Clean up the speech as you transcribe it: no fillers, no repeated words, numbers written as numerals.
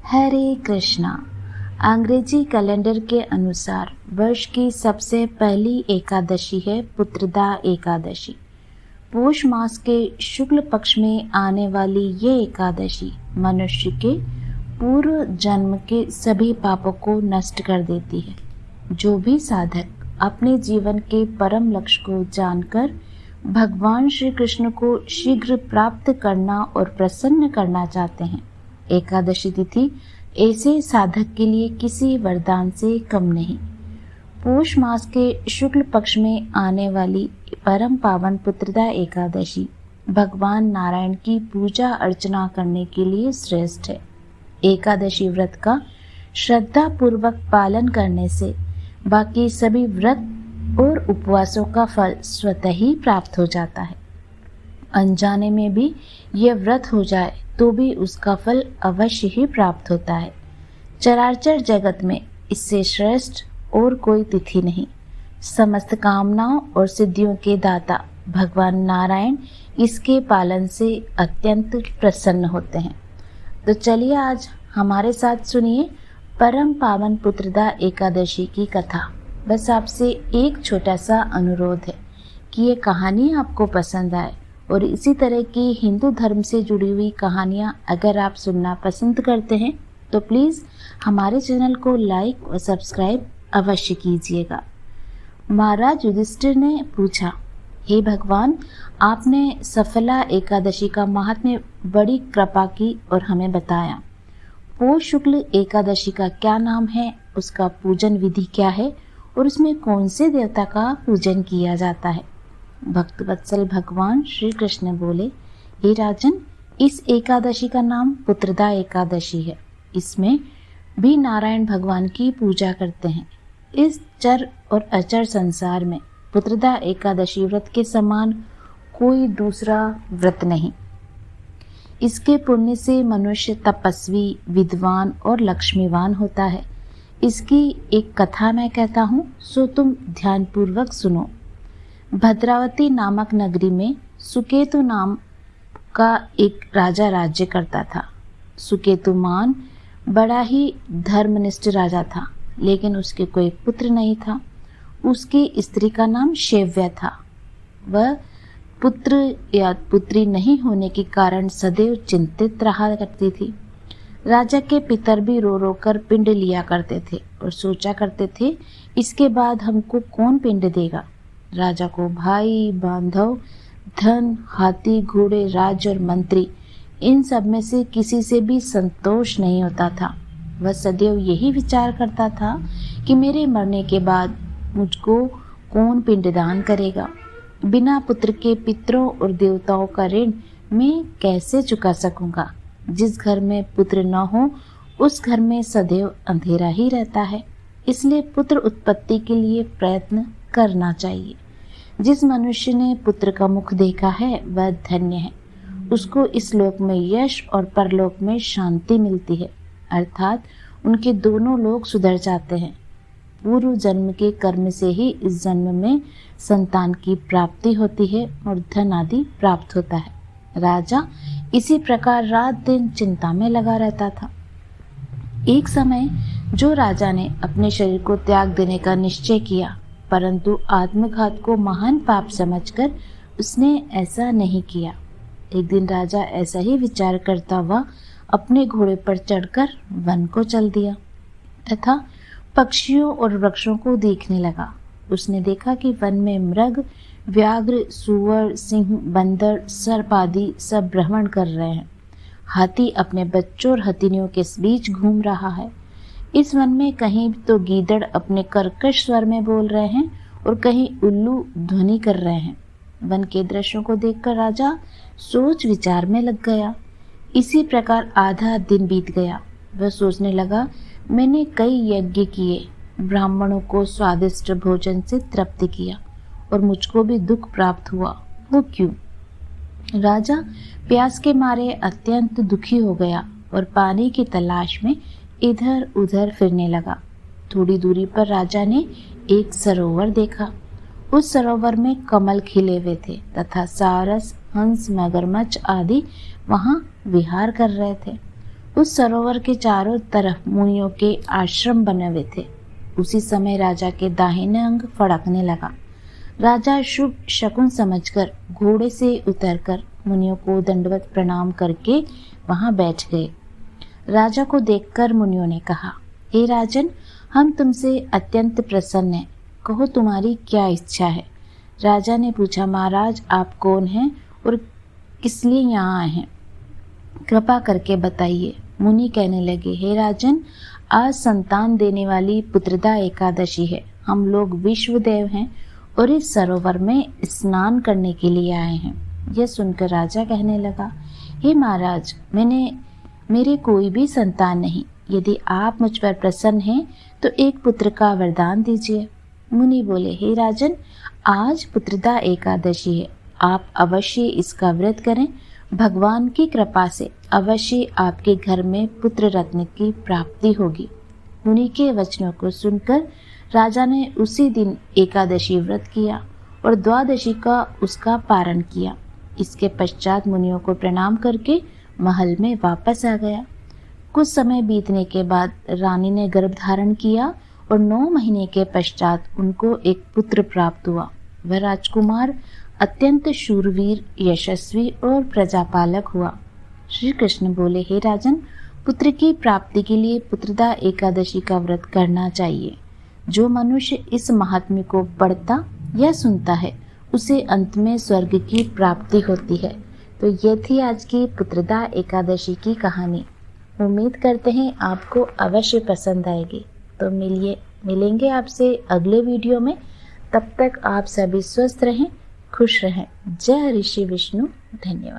हरे कृष्णा। अंग्रेजी कैलेंडर के अनुसार वर्ष की सबसे पहली एकादशी है पुत्रदा एकादशी। पोष मास के शुक्ल पक्ष में आने वाली ये एकादशी मनुष्य के पूर्व जन्म के सभी पापों को नष्ट कर देती है। जो भी साधक अपने जीवन के परम लक्ष्य को जानकर भगवान श्री कृष्ण को शीघ्र प्राप्त करना और प्रसन्न करना चाहते हैं, एकादशी तिथि ऐसे साधक के लिए किसी वरदान से कम नहीं। पोष मास के शुक्ल पक्ष में आने वाली परम पावन पुत्रदा एकादशी भगवान नारायण की पूजा अर्चना करने के लिए श्रेष्ठ है। एकादशी व्रत का श्रद्धा पूर्वक पालन करने से बाकी सभी व्रत और उपवासों का फल स्वतः ही प्राप्त हो जाता है। अनजाने में भी यह व्रत हो जाए तो भी उसका फल अवश्य ही प्राप्त होता है। चराचर जगत में इससे श्रेष्ठ और कोई तिथि नहीं। समस्त कामनाओं और सिद्धियों के दाता भगवान नारायण इसके पालन से अत्यंत प्रसन्न होते हैं। तो चलिए आज हमारे साथ सुनिए परम पावन पुत्रदा एकादशी की कथा। बस आपसे एक छोटा सा अनुरोध है कि ये कहानी आपको पसंद आए और इसी तरह की हिंदू धर्म से जुड़ी हुई कहानियाँ अगर आप सुनना पसंद करते हैं तो प्लीज़ हमारे चैनल को लाइक और सब्सक्राइब अवश्य कीजिएगा। महाराज युधिष्ठिर ने पूछा, हे भगवान, आपने सफला एकादशी का महात्म्य बड़ी कृपा की और हमें बताया। पोष शुक्ल एकादशी का क्या नाम है, उसका पूजन विधि क्या है और उसमें कौन से देवता का पूजन किया जाता है। भक्त वत्सल भगवान श्री कृष्ण बोले, हे राजन, इस एकादशी का नाम पुत्रदा एकादशी है। इसमें भी नारायण भगवान की पूजा करते हैं। इस चर और अचर संसार में पुत्रदा एकादशी व्रत के समान कोई दूसरा व्रत नहीं। इसके पुण्य से मनुष्य तपस्वी, विद्वान और लक्ष्मीवान होता है। इसकी एक कथा मैं कहता हूँ, सो तुम ध्यानपूर्वक सुनो। भद्रावती नामक नगरी में सुकेतु नाम का एक राजा राज्य करता था। सुकेतुमान बड़ा ही धर्मनिष्ठ राजा था, लेकिन उसके कोई पुत्र नहीं था। उसकी स्त्री का नाम शेव्या था। वह पुत्र या पुत्री नहीं होने के कारण सदैव चिंतित रहा करती थी। राजा के पितर भी रो रो कर पिंड लिया करते थे और सोचा करते थे, इसके बाद हमको कौन पिंड देगा। राजा को भाई, बांधव, धन, हाथी, घोड़े, राज और मंत्री, इन सब में से किसी से भी संतोष नहीं होता था। वह सदैव यही विचार करता था कि मेरे मरने के बाद मुझको कौन पिंडदान करेगा। बिना पुत्र के पितरों और देवताओं का ऋण मैं कैसे चुका सकूंगा। जिस घर में पुत्र न हो उस घर में सदैव अंधेरा ही रहता है। इसलिए पुत्र उत्पत्ति के लिए प्रयत्न करना चाहिए। जिस मनुष्य ने पुत्र का मुख देखा है वह धन्य है। उसको इस लोक में यश और परलोक में शांति मिलती है, अर्थात उनके दोनों लोग सुधर जाते हैं। पूर्व जन्म के कर्म से ही इस जन्म में संतान की प्राप्ति होती है और धन आदि प्राप्त होता है। राजा इसी प्रकार रात दिन चिंता में लगा रहता था। एक समय जो राजा ने अपने शरीर को त्याग देने का निश्चय किया, परंतु आत्मघात को महान पाप समझकर उसने ऐसा नहीं किया। एक दिन राजा ऐसा ही विचार करता हुआ अपने घोड़े पर चढ़कर वन को चल दिया तथा पक्षियों और वृक्षों को देखने लगा। उसने देखा कि वन में मृग, व्याघ्र, सूअर, सिंह, बंदर, सर्प आदि सब भ्रमण कर रहे हैं। हाथी अपने बच्चों और हथिनियों के बीच घूम रहा है। इस वन में कहीं तो गीदड़ अपने कर्कश स्वर में बोल रहे हैं और कहीं उल्लू ध्वनि कर रहे हैं। वन के दृश्यों को देखकर राजा सोच विचार में लग गया। इसी प्रकार आधा दिन बीत गया। वह सोचने लगा, मैंने कई यज्ञ किए, ब्राह्मणों को स्वादिष्ट भोजन से तृप्त किया और मुझको भी दुख प्राप्त हुआ, वो क्यों? राजा प्यास के मारे अत्यंत दुखी हो गया और पानी की तलाश में इधर उधर फिरने लगा। थोड़ी दूरी पर राजा ने एक सरोवर देखा। उस सरोवर में कमल खिले हुए थे तथा सारस, हंस, मगरमच्छ आदि वहां विहार कर रहे थे। उस सरोवर के चारों तरफ मुनियों के आश्रम बने हुए थे। उसी समय राजा के दाहिने अंग फड़कने लगा। राजा शुभ शकुन समझकर घोड़े से उतरकर मुनियों को दंडवत प्रणाम करके वहां बैठ गए। राजा को देखकर मुनियों ने कहा, हे राजन, हम तुमसे अत्यंत प्रसन्न हैं, कहो तुम्हारी क्या इच्छा है। राजा ने पूछा, महाराज आप कौन हैं और किस लिए यहाँ आए हैं, कृपा करके बताइए। मुनि कहने लगे, हे राजन, आज संतान देने वाली पुत्रदा एकादशी है। हम लोग विश्वदेव हैं और इस सरोवर में स्नान करने के लिए आए हैं। यह सुनकर राजा कहने लगा, हे महाराज, मेरे कोई भी संतान नहीं। यदि आप मुझ पर प्रसन्न हैं तो एक पुत्र का वरदान दीजिए। मुनि बोले, हे राजन, आज पुत्रदा एकादशी है, आप अवश्य इसका व्रत करें। भगवान की कृपा से अवश्य आपके घर में पुत्र रत्न की प्राप्ति होगी। मुनि के वचनों को सुनकर राजा ने उसी दिन एकादशी व्रत किया और द्वादशी का उसका पारण किया। इसके पश्चात मुनियों को प्रणाम करके महल में वापस आ गया। कुछ समय बीतने के बाद रानी ने गर्भ धारण किया और 9 महीने के पश्चात उनको एक पुत्र प्राप्त हुआ। वह राजकुमार अत्यंत शूरवीर, यशस्वी और प्रजापालक हुआ। श्री कृष्ण बोले, हे राजन, पुत्र की प्राप्ति के लिए पुत्रदा एकादशी का व्रत करना चाहिए। जो मनुष्य इस महात्म्य को पढ़ता या सुनता है उसे अंत में स्वर्ग की प्राप्ति होती है। तो ये थी आज की पुत्रदा एकादशी की कहानी। उम्मीद करते हैं आपको अवश्य पसंद आएगी। तो मिलेंगे आपसे अगले वीडियो में। तब तक आप सभी स्वस्थ रहें, खुश रहें। जय ऋषि विष्णु। धन्यवाद।